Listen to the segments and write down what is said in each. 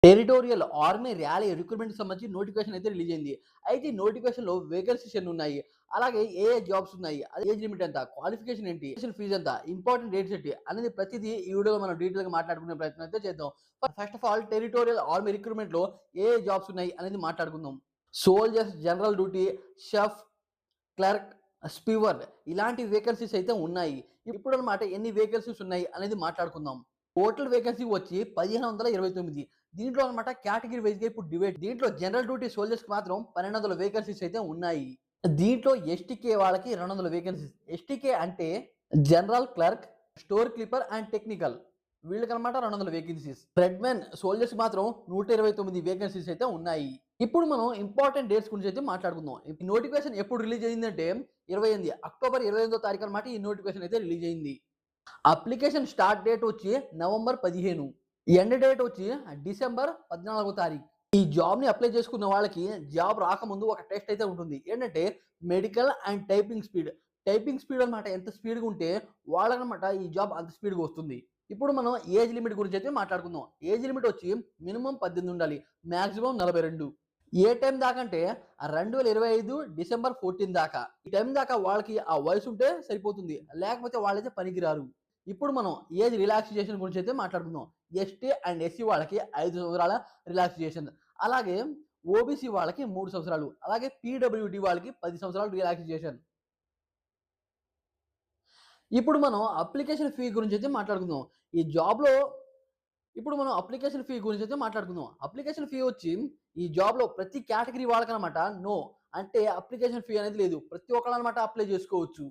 Territorial army rally రిక్రూట్మెంట్‌కి సంబంధించి notification అయితే release అయింది. అయితే ఈ నోటిఫికేషన్‌లో వేకెన్సీస్ ఎన్నున్నాయి? అలాగే ఏ జాబ్స్ ఉన్నాయి? ఏజ్ లిమిట్ ఎంత? క్వాలిఫికేషన్ ఏంటి? అప్లికేషన్ ఫీజ్ ఎంత? ఇంపార్టెంట్ డేట్స్ ఏంటి? అనేది ప్రతిదీ ఈ వీడియోలో మనం డీటెయిల్‌గా మాట్లాడుకునే ప్రయత్నం అయితే చేద్దాం. First of all territorial army రిక్రూట్మెంట్‌లో జాబ్స్ ఉన్నాయి అనేది మాట్లాడుకుందాం. Soldiers, general duty, chef, clerk, స్పీవర్ ఇలాంటి వేకెన్సీస్ అయితే ఉన్నాయి. ఇప్పుడన్నమాట ఎన్ని వేకెన్సీస్ ఉన్నాయి అనేది మాట్లాడుకుందాం. టోటల్ వేకెన్సీ వచ్చి 1529. దీంట్లో అన్నమాట కేటగిరీ వైస్‌గా ఇప్పుడు డివైడ్. దీంట్లో జనరల్ డ్యూటీ సోల్జర్స్‌కి మాత్రం 1200 వేకెన్సీస్ అయితే ఉన్నాయి. దీంట్లో ఎస్టీకే వాళ్ళకి 200 వేకెన్సీస్. ఎస్టీకే అంటే general clerk, store keeper and technical. వీళ్ళకన్నమాట 200 వేకెన్సీస్. రెడ్‌మెన్ సోల్జర్స్ మాత్రం 129 వేకెన్సీస్ అయితే ఉన్నాయి. ఇప్పుడు మనం ఇంపార్టెంట్ డేట్స్ గురించి అయితే మాట్లాడుకుందాం. ఈ నోటిఫికేషన్ ఎప్పుడు రిలీజ్ అయిందంటే 28 అక్టోబర్ 28దో తారీఖు అన్నమాట ఈ నోటిఫికేషన్ అయితే రిలీజ్ అయింది. అప్లికేషన్ స్టార్ట్ డేట్ వచ్చి నవంబర్ 15. ఎండ్ డేట్ వచ్చి డిసెంబర్ 14వ తారీఖు. ఈ జాబ్‌ని అప్లై చేసుకున్న వాళ్ళకి జాబ్ రాకముందు ఒక టెస్ట్ అయితే ఉంటుంది. ఏంటంటే medical and typing speed. Typing speed అన్నమాట ఎంత స్పీడ్‌గా ఉంటే వాళ్ళకన్నమాట ఈ జాబ్ అంత స్పీడ్‌గా వస్తుంది. ఇప్పుడు మనం ఏజ్ లిమిట్ గురించి అయితే మాట్లాడుకుందాం. ఏజ్ లిమిట్ వచ్చి మినిమమ్ 18 ఉండాలి. మాక్సిమం 42. ఏ టైం దాకా అంటే 2025 డిసెంబర్ 14 దాకా. ఈ టైం దాకా వాళ్ళకి ఆ వయసు ఉంటే సరిపోతుంది. లేకపోతే వాళ్ళైతే పనికిరారు. ఇప్పుడు మనం ఏజ్ రిలాక్సేషన్ గురించి అయితే మాట్లాడుకుందాం. ఎస్టీ అండ్ ఎస్సీ వాళ్ళకి 5 సంవత్సరాల రిలాక్సేషన్. అలాగే ఓబీసీ వాళ్ళకి 3 సంవత్సరాలు. అలాగే పీడబ్ల్యూడీ వాళ్ళకి 10 సంవత్సరాలు రిలాక్సేషన్. ఇప్పుడు మనం అప్లికేషన్ ఫీ గురించి అయితే మాట్లాడుకుందాం. ఈ జాబ్‌లో ఇప్పుడు మనం అప్లికేషన్ ఫీ గురించి అయితే మాట్లాడుకుందాం. అప్లికేషన్ ఫీ వచ్చి ఈ జాబ్‌లో ప్రతి కేటగిరీ వాళ్ళకనమాట నో. అంటే అప్లికేషన్ ఫీ అనేది లేదు. ప్రతి ఒక్కళ్ళనమాట అప్లై చేసుకోవచ్చు.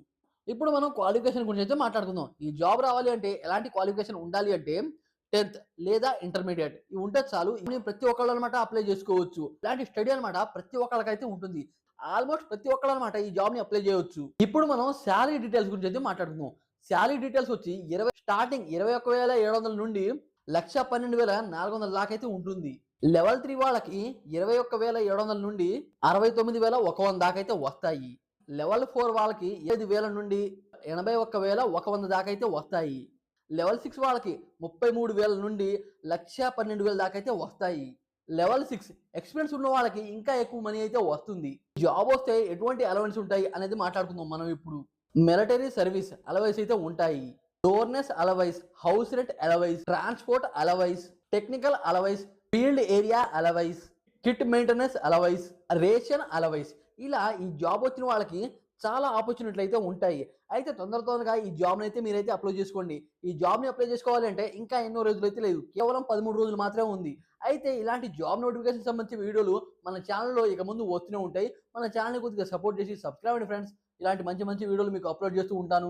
ఇప్పుడు మనం క్వాలిఫికేషన్ గురించి అయితే మాట్లాడుకుందాం. ఈ జాబ్ రావాలి అంటే ఎలాంటి క్వాలిఫికేషన్ ఉండాలి అంటే 10థ్ లేదా ఇంటర్మీడియేట్ ఇవి ఉంటే చాలు. ఇవి ప్రతి ఒక్కళ్ళు అనమాట అప్లై చేసుకోవచ్చు. ఇలాంటి స్టడీ అనమాట ప్రతి ఒక్కళ్ళకైతే ఉంటుంది. ఆల్‌మోస్ట్ ప్రతి ఒక్కళ్ళు అనమాట ఈ జాబ్‌ని అప్లై చేయొచ్చు. ఇప్పుడు మనం సాలరీ డీటెయిల్స్ గురించి అయితే మాట్లాడుకుందాం. సాలరీ డీటెయిల్స్ వచ్చి స్టార్టింగ్ 21,700 నుండి 1,12,400 దాకా అయితే ఉంటుంది. లెవెల్ 3 వాళ్ళకి 21,700 నుండి 69,100 దాకా అయితే వస్తాయి. లెవెల్ 4 వాళ్ళకి 5,000 నుండి 81,100 దాకా అయితే వస్తాయి. లెవెల్ 6 వాళ్ళకి 33,000 నుండి 1,12,000 దాకా అయితే వస్తాయి. లెవెల్ 6 ఎక్స్‌పీరియన్స్ ఉన్న వాళ్ళకి ఇంకా ఎక్కువ మనీ అయితే వస్తుంది. జాబ్ వస్తే ఎటువంటి అలవెన్స్ ఉంటాయి అనేది మాట్లాడుకుందాం మనం ఇప్పుడు. మిలిటరీ సర్వీస్ అలవెన్స్ అయితే ఉంటాయి. Dearness allowance, house rent allowance, transport allowance, technical allowance, field area allowance, kit maintenance allowance, ration allowance ఇలా ఈ జాబ్ వచ్చిన వాళ్ళకి చాలా ఆపర్చునిటీలు అయితే ఉంటాయి. అయితే తొందరగా ఈ జాబ్‌ని అయితే మీరైతే అప్లై చేసుకోండి. ఈ జాబ్‌ని అప్లై చేసుకోవాలి అంటే ఇంకా ఎన్నో రోజులైతే లేదు. కేవలం 13 రోజులు మాత్రమే ఉంది. అయితే ఇలాంటి జాబ్ నోటిఫికేషన్ సంబంధించిన వీడియోలు మన ఛానెల్‌లో ఇక ముందు వస్తూనే ఉంటాయి. మన ఛానెల్‌ని కొద్దిగా సపోర్ట్ చేసి సబ్స్క్రైబ్ అవ్వండి ఫ్రెండ్స్. ఇలాంటి మంచి మంచి వీడియోలు మీకు అప్లోడ్ చేస్తూ ఉంటాను.